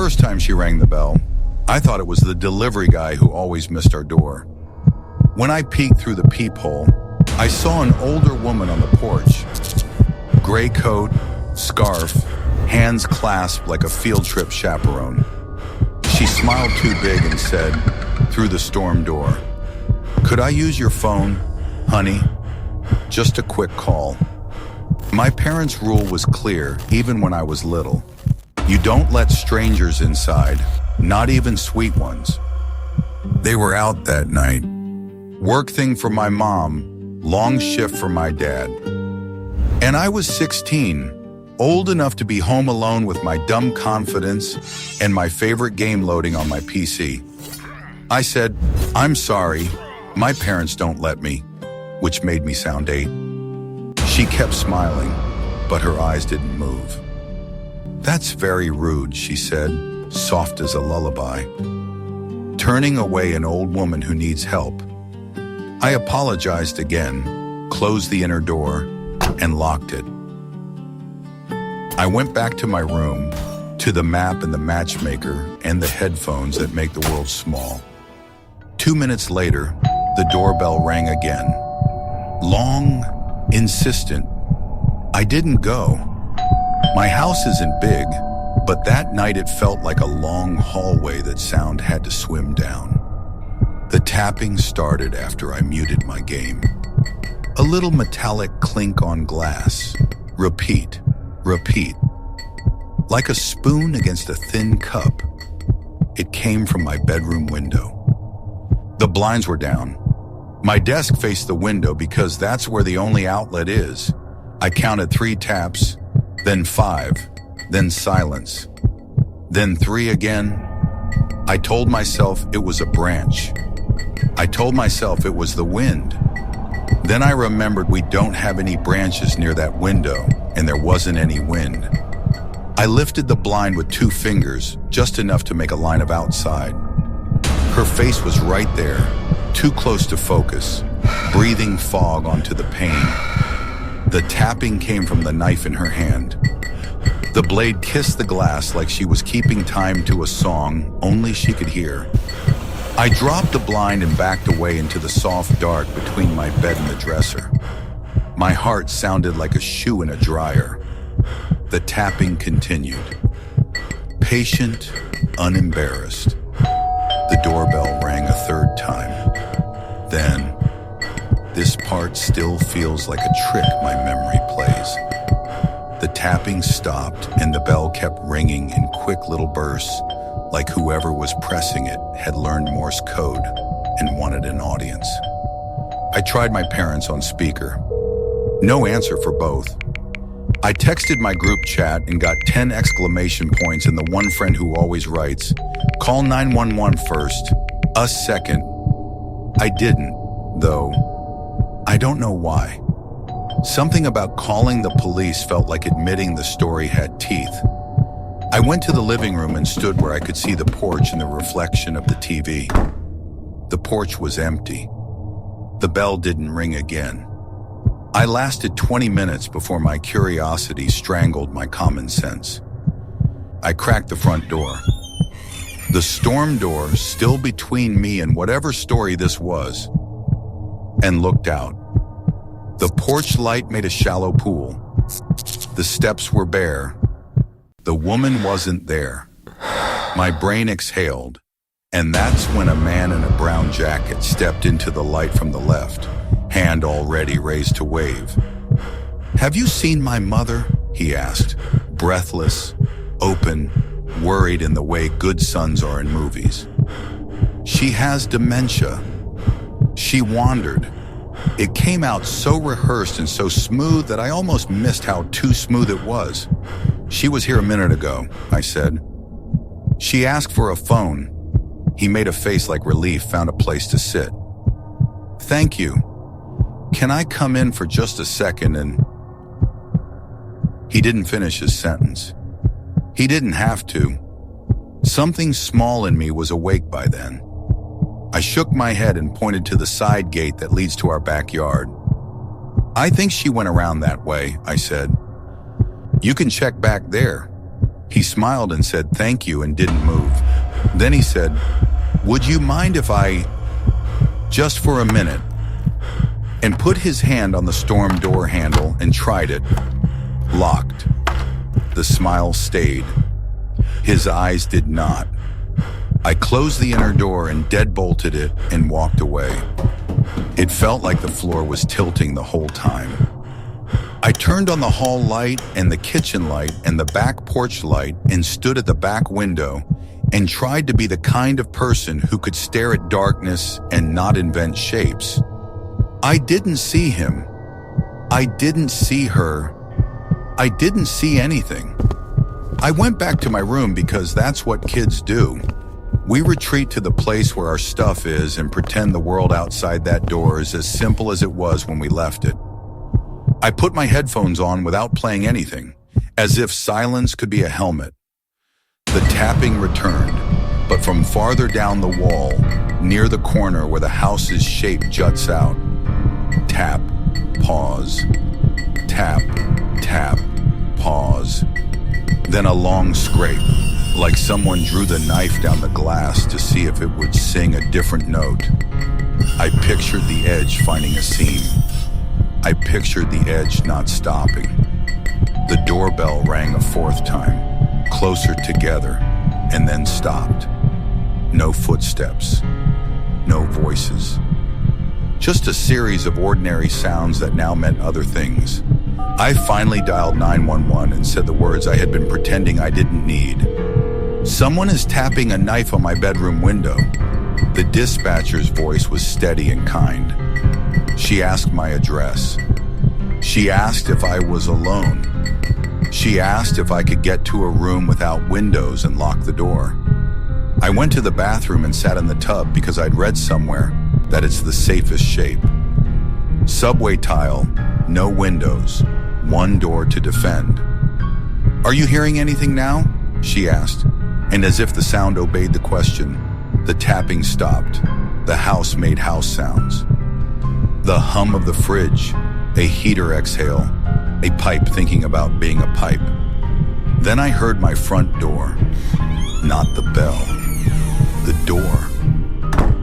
first time she rang the bell, I thought it was the delivery guy who always missed our door. When I peeked through the peephole, I saw an older woman on the porch. Gray coat, scarf, hands clasped like a field trip chaperone. She smiled too big and said, through the storm door, "Could I use your phone, honey? Just a quick call." My parents' rule was clear, even when I was little. You don't let strangers inside, not even sweet ones. They were out that night. Work thing for my mom, long shift for my dad. And I was 16, old enough to be home alone with my dumb confidence and my favorite game loading on my PC. I said, "I'm sorry, my parents don't let me," which made me sound 8. She kept smiling, but her eyes didn't move. "That's very rude," she said, soft as a lullaby. Turning away an old woman who needs help. I apologized again, closed the inner door, and locked it. I went back to my room, to the map and the matchmaker and the headphones that make the world small. 2 minutes later, the doorbell rang again. Long, insistent. I didn't go. My house isn't big, but that night it felt like a long hallway that sound had to swim down. The tapping started after I muted my game. A little metallic clink on glass. Repeat, repeat. Like a spoon against a thin cup. It came from my bedroom window. The blinds were down. My desk faced the window because that's where the only outlet is. I counted 3 taps, then 5, then silence, then 3 again. I told myself it was a branch. I told myself it was the wind. Then I remembered we don't have any branches near that window, and there wasn't any wind. I lifted the blind with 2 fingers, just enough to make a line of outside. Her face was right there, too close to focus, breathing fog onto the pane. The tapping came from the knife in her hand. The blade kissed the glass like she was keeping time to a song only she could hear. I dropped the blind and backed away into the soft dark between my bed and the dresser. My heart sounded like a shoe in a dryer. The tapping continued. Patient, unembarrassed. The doorbell rang a 3rd time. Then, this part still feels like a trick my memory plays. The tapping stopped and the bell kept ringing in quick little bursts, like whoever was pressing it had learned Morse code and wanted an audience. I tried my parents on speaker. No answer for both. I texted my group chat and got 10 exclamation points and the one friend who always writes, "Call 911 first, us second." I didn't, though. I don't know why. Something about calling the police felt like admitting the story had teeth. I went to the living room and stood where I could see the porch and the reflection of the TV. The porch was empty. The bell didn't ring again. I lasted 20 minutes before my curiosity strangled my common sense. I cracked the front door. The storm door still between me and whatever story this was, and looked out. The porch light made a shallow pool. The steps were bare. The woman wasn't there. My brain exhaled, and that's when a man in a brown jacket stepped into the light from the left, hand already raised to wave. "Have you seen my mother?" he asked, breathless, open, worried in the way good sons are in movies. "She has dementia." She wandered. It came out so rehearsed and so smooth that I almost missed how too smooth it was. "She was here a minute ago," I said. "She asked for a phone." He made a face like relief, found a place to sit. "Thank you. Can I come in for just a second and..." He didn't finish his sentence. He didn't have to. Something small in me was awake by then. I shook my head and pointed to the side gate that leads to our backyard. "I think she went around that way," I said. "You can check back there." He smiled and said thank you and didn't move. Then he said, "Would you mind if I, just for a minute," and put his hand on the storm door handle and tried it. Locked. The smile stayed. His eyes did not. I closed the inner door and deadbolted it and walked away. It felt like the floor was tilting the whole time. I turned on the hall light and the kitchen light and the back porch light and stood at the back window and tried to be the kind of person who could stare at darkness and not invent shapes. I didn't see him. I didn't see her. I didn't see anything. I went back to my room because that's what kids do. We retreat to the place where our stuff is and pretend the world outside that door is as simple as it was when we left it. I put my headphones on without playing anything, as if silence could be a helmet. The tapping returned, but from farther down the wall, near the corner where the house's shape juts out. Tap, pause, tap, tap, pause. Then a long scrape, like someone drew the knife down the glass to see if it would sing a different note. I pictured the edge finding a seam. I pictured the edge not stopping. The doorbell rang a fourth time, closer together, and then stopped. No footsteps, no voices. Just a series of ordinary sounds that now meant other things. I finally dialed 911 and said the words I had been pretending I didn't need. "Someone is tapping a knife on my bedroom window." The dispatcher's voice was steady and kind. She asked my address. She asked if I was alone. She asked if I could get to a room without windows and lock the door. I went to the bathroom and sat in the tub because I'd read somewhere that it's the safest shape. Subway tile, no windows, one door to defend. "Are you hearing anything now?" she asked, and as if the sound obeyed the question, the tapping stopped. The house made house sounds. The hum of the fridge, a heater exhale, a pipe thinking about being a pipe. Then I heard my front door, not the bell, the door.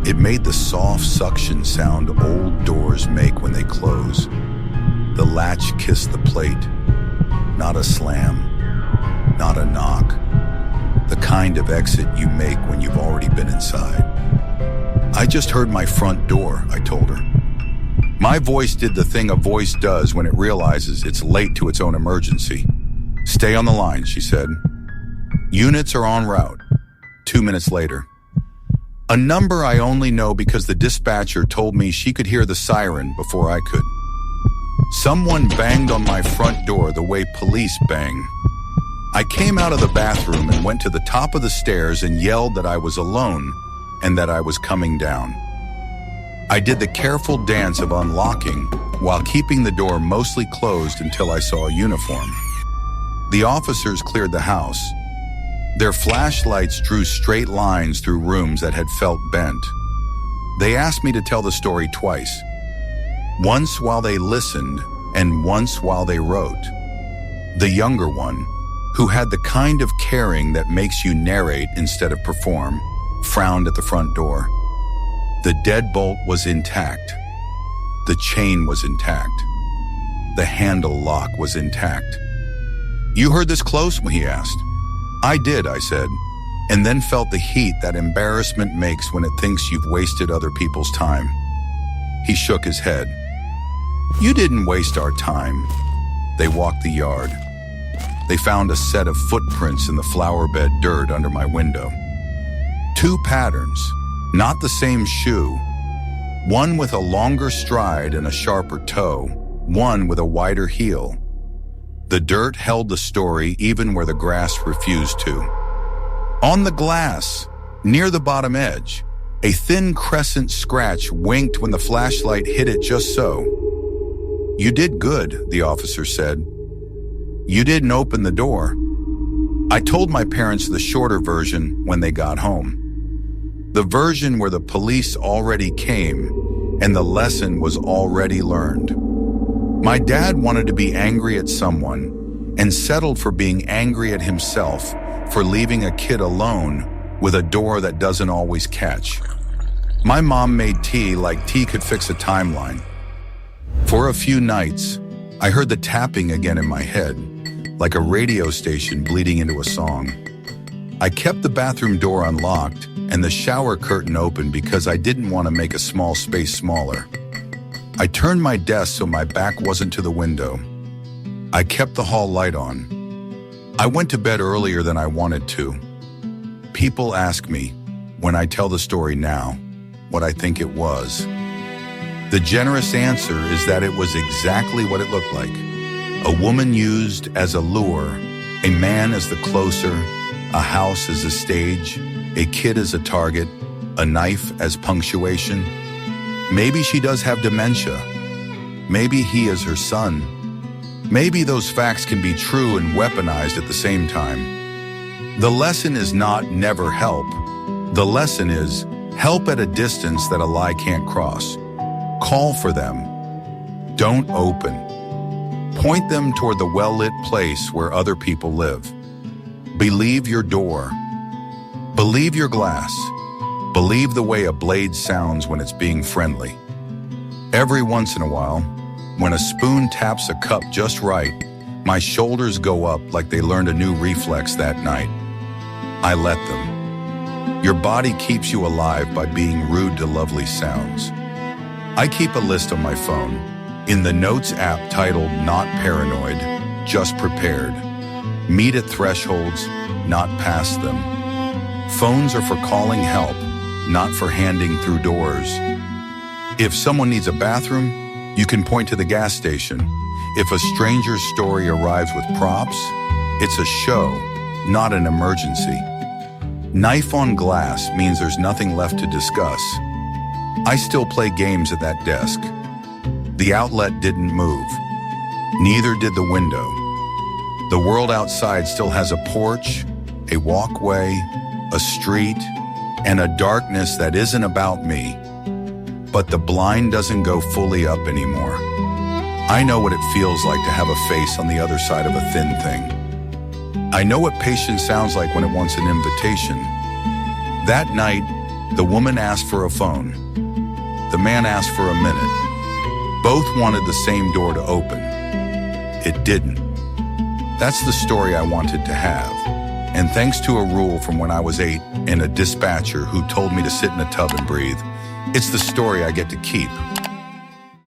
It made the soft suction sound old doors make when they close. The latch kissed the plate, not a slam, not a knock, the kind of exit you make when you've already been inside. "I just heard my front door," I told her. My voice did the thing a voice does when it realizes it's late to its own emergency. "Stay on the line," she said. "Units are en route." 2 minutes later. A number I only know because the dispatcher told me she could hear the siren before I could. Someone banged on my front door the way police bang. I came out of the bathroom and went to the top of the stairs and yelled that I was alone and that I was coming down. I did the careful dance of unlocking while keeping the door mostly closed until I saw a uniform. The officers cleared the house. Their flashlights drew straight lines through rooms that had felt bent. They asked me to tell the story twice. Once while they listened and once while they wrote. The younger one, who had the kind of caring that makes you narrate instead of perform, frowned at the front door. The deadbolt was intact. The chain was intact. The handle lock was intact. "You heard this close?" he asked. "I did," I said, and then felt the heat that embarrassment makes when it thinks you've wasted other people's time. He shook his head. "You didn't waste our time." They walked the yard. They found a set of footprints in the flowerbed dirt under my window. 2 patterns, not the same shoe. One with a longer stride and a sharper toe, one with a wider heel. The dirt held the story even where the grass refused to. On the glass, near the bottom edge, a thin crescent scratch winked when the flashlight hit it just so. "You did good," the officer said. "You didn't open the door." I told my parents the shorter version when they got home. The version where the police already came and the lesson was already learned. My dad wanted to be angry at someone and settled for being angry at himself for leaving a kid alone with a door that doesn't always catch. My mom made tea like tea could fix a timeline. For a few nights, I heard the tapping again in my head, like a radio station bleeding into a song. I kept the bathroom door unlocked and the shower curtain open because I didn't want to make a small space smaller. I turned my desk so my back wasn't to the window. I kept the hall light on. I went to bed earlier than I wanted to. People ask me, when I tell the story now, what I think it was. The generous answer is that it was exactly what it looked like. A woman used as a lure, a man as the closer, a house as a stage, a kid as a target, a knife as punctuation. Maybe she does have dementia. Maybe he is her son. Maybe those facts can be true and weaponized at the same time. The lesson is not never help. The lesson is help at a distance that a lie can't cross. Call for them. Don't open. Point them toward the well-lit place where other people live. Believe your door. Believe your glass. Believe the way a blade sounds when it's being friendly. Every once in a while, when a spoon taps a cup just right, my shoulders go up like they learned a new reflex that night. I let them. Your body keeps you alive by being rude to lovely sounds. I keep a list on my phone, in the Notes app titled Not Paranoid, Just Prepared. Meet at thresholds, not past them. Phones are for calling help, not for handing through doors. If someone needs a bathroom, you can point to the gas station. If a stranger's story arrives with props, it's a show, not an emergency. Knife on glass means there's nothing left to discuss. I still play games at that desk. The outlet didn't move. Neither did the window. The world outside still has a porch, a walkway, a street, and a darkness that isn't about me. But the blind doesn't go fully up anymore. I know what it feels like to have a face on the other side of a thin thing. I know what patience sounds like when it wants an invitation. That night, the woman asked for a phone. The man asked for a minute. Both wanted the same door to open. It didn't. That's the story I wanted to have. And thanks to a rule from when I was 8 and a dispatcher who told me to sit in a tub and breathe, it's the story I get to keep.